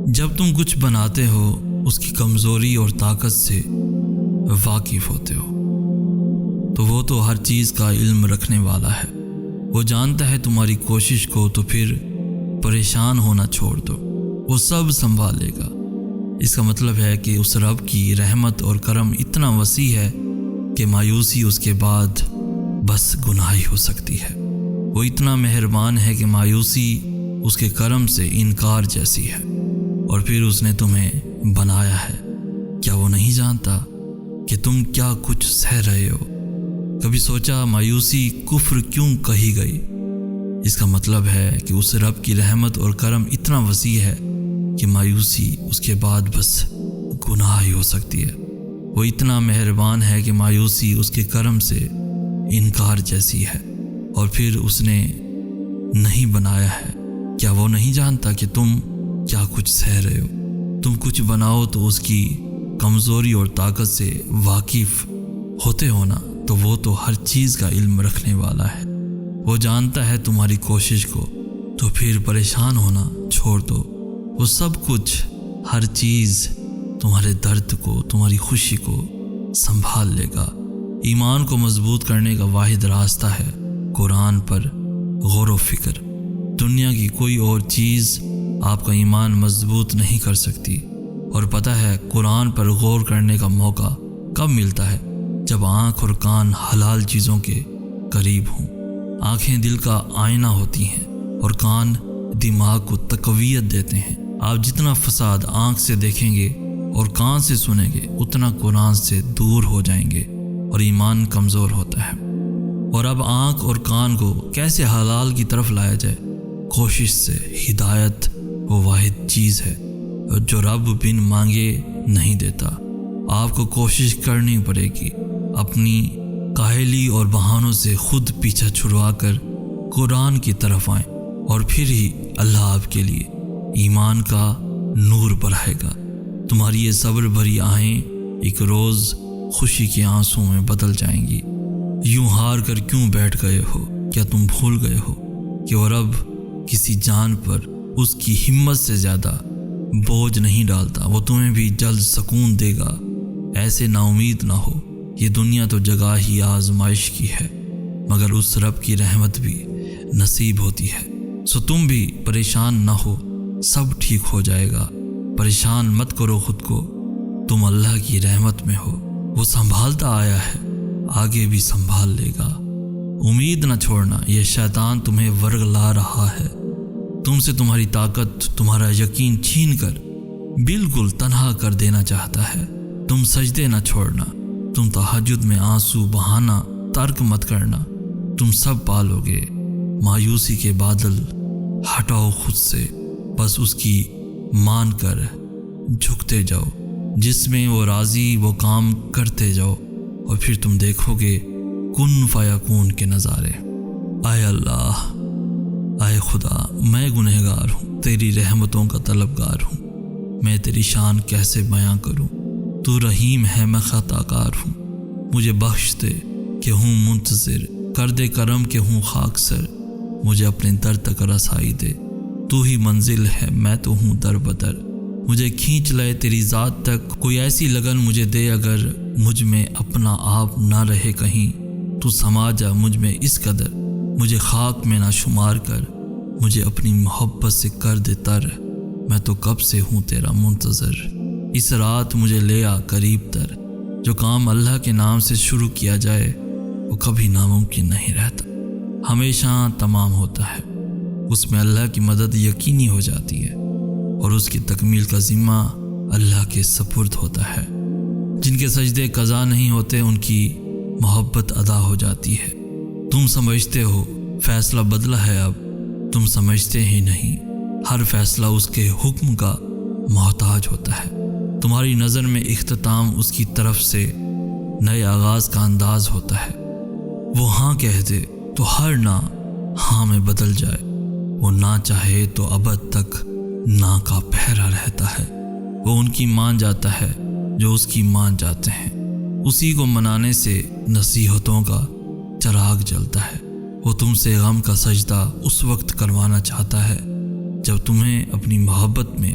جب تم کچھ بناتے ہو اس کی کمزوری اور طاقت سے واقف ہوتے ہو تو وہ تو ہر چیز کا علم رکھنے والا ہے۔ وہ جانتا ہے تمہاری کوشش کو، تو پھر پریشان ہونا چھوڑ دو، وہ سب سنبھالے گا۔ اس کا مطلب ہے کہ اس رب کی رحمت اور کرم اتنا وسیع ہے کہ مایوسی اس کے بعد بس گناہ ہی ہو سکتی ہے۔ وہ اتنا مہربان ہے کہ مایوسی اس کے کرم سے انکار جیسی ہے۔ اور پھر اس نے تمہیں بنایا ہے، کیا وہ نہیں جانتا کہ تم کیا کچھ سہ رہے ہو؟ کبھی سوچا مایوسی کفر کیوں کہی گئی؟ اس کا مطلب ہے کہ اس رب کی رحمت اور کرم اتنا وسیع ہے کہ مایوسی اس کے بعد بس گناہ ہی ہو سکتی ہے۔ وہ اتنا مہربان ہے کہ مایوسی اس کے کرم سے انکار جیسی ہے۔ اور پھر اس نے نہیں بنایا ہے، کیا وہ نہیں جانتا کہ تم کیا کچھ سہ رہے ہو؟ تم کچھ بناؤ تو اس کی کمزوری اور طاقت سے واقف ہوتے ہو نا، تو وہ تو ہر چیز کا علم رکھنے والا ہے۔ وہ جانتا ہے تمہاری کوشش کو، تو پھر پریشان ہونا چھوڑ دو۔ وہ سب کچھ، ہر چیز، تمہارے درد کو، تمہاری خوشی کو سنبھال لے گا۔ ایمان کو مضبوط کرنے کا واحد راستہ ہے قرآن پر غور و فکر۔ دنیا کی کوئی اور چیز آپ کا ایمان مضبوط نہیں کر سکتی۔ اور پتہ ہے قرآن پر غور کرنے کا موقع کب ملتا ہے؟ جب آنکھ اور کان حلال چیزوں کے قریب ہوں۔ آنکھیں دل کا آئینہ ہوتی ہیں اور کان دماغ کو تقویت دیتے ہیں۔ آپ جتنا فساد آنکھ سے دیکھیں گے اور کان سے سنیں گے، اتنا قرآن سے دور ہو جائیں گے اور ایمان کمزور ہوتا ہے۔ اور اب آنکھ اور کان کو کیسے حلال کی طرف لایا جائے؟ کوشش سے۔ ہدایت وہ واحد چیز ہے جو رب بن مانگے نہیں دیتا۔ آپ کو کوشش کرنی پڑے گی، اپنی کاہلی اور بہانوں سے خود پیچھا چھڑوا کر قرآن کی طرف آئیں، اور پھر ہی اللہ آپ کے لیے ایمان کا نور بڑھائے گا۔ تمہاری یہ صبر بھری آہیں ایک روز خوشی کے آنسوں میں بدل جائیں گی۔ یوں ہار کر کیوں بیٹھ گئے ہو؟ کیا تم بھول گئے ہو کہ وہ رب کسی جان پر اس کی ہمت سے زیادہ بوجھ نہیں ڈالتا؟ وہ تمہیں بھی جلد سکون دے گا۔ ایسے نا امید نہ ہو، یہ دنیا تو جگہ ہی آزمائش کی ہے، مگر اس رب کی رحمت بھی نصیب ہوتی ہے۔ سو تم بھی پریشان نہ ہو، سب ٹھیک ہو جائے گا۔ پریشان مت کرو خود کو، تم اللہ کی رحمت میں ہو۔ وہ سنبھالتا آیا ہے، آگے بھی سنبھال لے گا۔ امید نہ چھوڑنا، یہ شیطان تمہیں ورگلا رہا ہے، تم سے تمہاری طاقت، تمہارا یقین چھین کر بالکل تنہا کر دینا چاہتا ہے۔ تم سجدے نہ چھوڑنا، تم تہجد میں آنسو بہانا ترک مت کرنا، تم سب پالو گے۔ مایوسی کے بادل ہٹاؤ خود سے، بس اس کی مان کر جھکتے جاؤ۔ جس میں وہ راضی وہ کام کرتے جاؤ، اور پھر تم دیکھو گے کن فیکون کے نظارے۔ اے اللہ، اے خدا، میں گنہگار ہوں، تیری رحمتوں کا طلبگار ہوں۔ میں تیری شان کیسے بیاں کروں؟ تو رحیم ہے، میں خطا کار ہوں۔ مجھے بخش دے کہ ہوں منتظر، کر دے کرم کہ ہوں خاک سر۔ مجھے اپنے در تک رسائی دے، تو ہی منزل ہے، میں تو ہوں در بدر۔ مجھے کھینچ لے تیری ذات تک، کوئی ایسی لگن مجھے دے اگر مجھ میں اپنا آپ نہ رہے کہیں۔ تو سما جا مجھ میں اس قدر، مجھے خاک میں نہ شمار کر۔ مجھے اپنی محبت سے کر دے تر، میں تو کب سے ہوں تیرا منتظر۔ اس رات مجھے لے آ قریب تر، جو کام اللہ کے نام سے شروع کیا جائے وہ کبھی ناممکن نہیں رہتا، ہمیشہ تمام ہوتا ہے۔ اس میں اللہ کی مدد یقینی ہو جاتی ہے، اور اس کی تکمیل کا ذمہ اللہ کے سپرد ہوتا ہے۔ جن کے سجدے قضا نہیں ہوتے ان کی محبت ادا ہو جاتی ہے۔ تم سمجھتے ہو فیصلہ بدلا ہے، اب تم سمجھتے ہی نہیں۔ ہر فیصلہ اس کے حکم کا محتاج ہوتا ہے۔ تمہاری نظر میں اختتام اس کی طرف سے نئے آغاز کا انداز ہوتا ہے۔ وہ ہاں کہہ دے تو ہر نہ ہاں میں بدل جائے، وہ نہ چاہے تو ابد تک نہ کا پہرا رہتا ہے۔ وہ ان کی مان جاتا ہے جو اس کی مان جاتے ہیں، اسی کو منانے سے نصیحتوں کا چراغ جلتا ہے۔ وہ تم سے غم کا سجدہ اس وقت کروانا چاہتا ہے جب تمہیں اپنی محبت میں